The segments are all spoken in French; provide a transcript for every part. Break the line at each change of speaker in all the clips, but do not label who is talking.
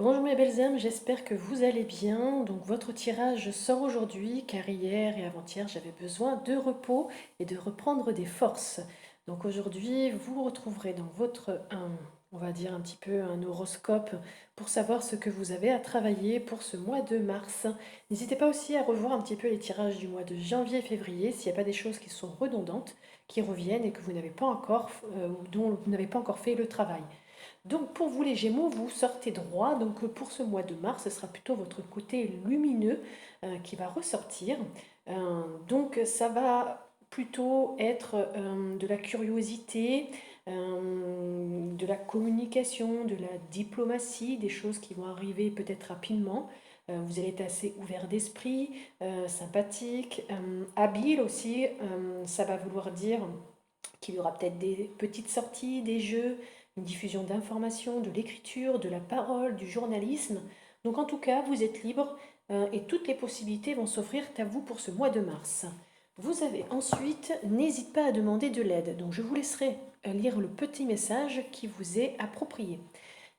Bonjour mes belles âmes, j'espère que vous allez bien. Donc votre tirage sort aujourd'hui car hier et avant-hier j'avais besoin de repos et de reprendre des forces. Donc aujourd'hui vous retrouverez dans votre, on va dire un petit peu un horoscope pour savoir ce que vous avez à travailler pour ce mois de mars. N'hésitez pas aussi à revoir un petit peu les tirages du mois de janvier et février s'il n'y a pas des choses qui sont redondantes, qui reviennent et que vous n'avez pas encore, ou dont vous n'avez pas encore fait le travail. Donc pour vous les Gémeaux, vous sortez droit. Donc pour ce mois de mars, ce sera plutôt votre côté lumineux qui va ressortir. Donc ça va plutôt être de la curiosité, de la communication, de la diplomatie, des choses qui vont arriver peut-être rapidement. Vous allez être assez ouvert d'esprit, sympathique, habile aussi. Ça va vouloir dire qu'il y aura peut-être des petites sorties, des jeux, une diffusion d'informations, de l'écriture, de la parole, du journalisme. Donc en tout cas, vous êtes libre et toutes les possibilités vont s'offrir à vous pour ce mois de mars. Vous avez ensuite, n'hésite pas à demander de l'aide. Donc je vous laisserai lire le petit message qui vous est approprié.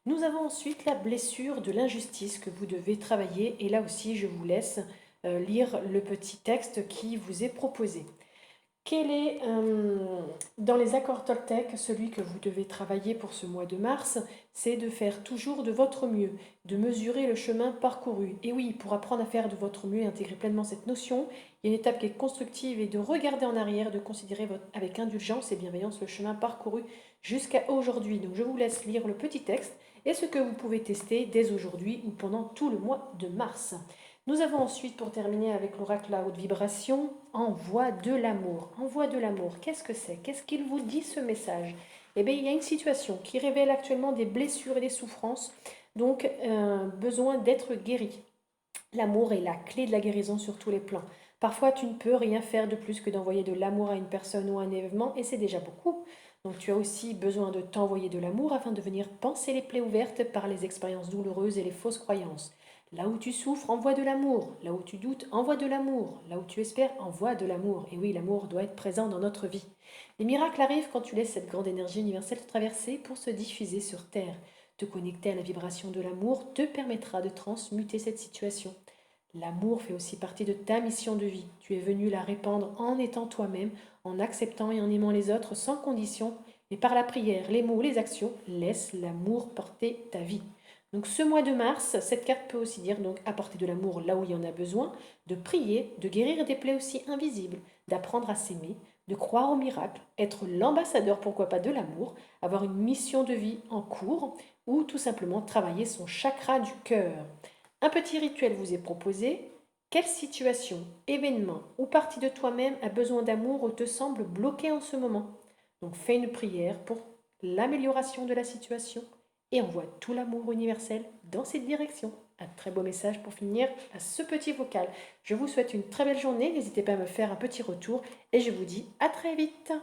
Nous avons ensuite la blessure de l'injustice que vous devez travailler et là aussi je vous laisse lire le petit texte qui vous est proposé. Quel est, dans les accords Toltec, celui que vous devez travailler pour ce mois de mars, c'est de faire toujours de votre mieux, de mesurer le chemin parcouru. Et oui, pour apprendre à faire de votre mieux et intégrer pleinement cette notion, il y a une étape qui est constructive et de regarder en arrière, de considérer avec indulgence et bienveillance le chemin parcouru jusqu'à aujourd'hui. Donc je vous laisse lire le petit texte et ce que vous pouvez tester dès aujourd'hui ou pendant tout le mois de mars. Nous avons ensuite, pour terminer avec l'oracle à haute vibration, envoi de l'amour. Envoi de l'amour, qu'est-ce que c'est? Qu'est-ce qu'il vous dit ce message? Eh bien, il y a une situation qui révèle actuellement des blessures et des souffrances, donc besoin d'être guéri. L'amour est la clé de la guérison sur tous les plans. Parfois, tu ne peux rien faire de plus que d'envoyer de l'amour à une personne ou à un événement, et c'est déjà beaucoup. Donc tu as aussi besoin de t'envoyer de l'amour afin de venir panser les plaies ouvertes par les expériences douloureuses et les fausses croyances. Là où tu souffres, envoie de l'amour. Là où tu doutes, envoie de l'amour. Là où tu espères, envoie de l'amour. Et oui, l'amour doit être présent dans notre vie. Les miracles arrivent quand tu laisses cette grande énergie universelle te traverser pour se diffuser sur Terre. Te connecter à la vibration de l'amour te permettra de transmuter cette situation. L'amour fait aussi partie de ta mission de vie. Tu es venu la répandre en étant toi-même, en acceptant et en aimant les autres sans condition. Et par la prière, les mots, les actions, laisse l'amour porter ta vie. Donc ce mois de mars, cette carte peut aussi dire donc apporter de l'amour là où il y en a besoin, de prier, de guérir des plaies aussi invisibles, d'apprendre à s'aimer, de croire au miracle, être l'ambassadeur pourquoi pas de l'amour, avoir une mission de vie en cours ou tout simplement travailler son chakra du cœur. Un petit rituel vous est proposé. Quelle situation, événement ou partie de toi-même a besoin d'amour ou te semble bloqué en ce moment? Donc fais une prière pour l'amélioration de la situation et envoie tout l'amour universel dans cette direction. Un très beau message pour finir à ce petit vocal. Je vous souhaite une très belle journée. N'hésitez pas à me faire un petit retour et je vous dis à très vite.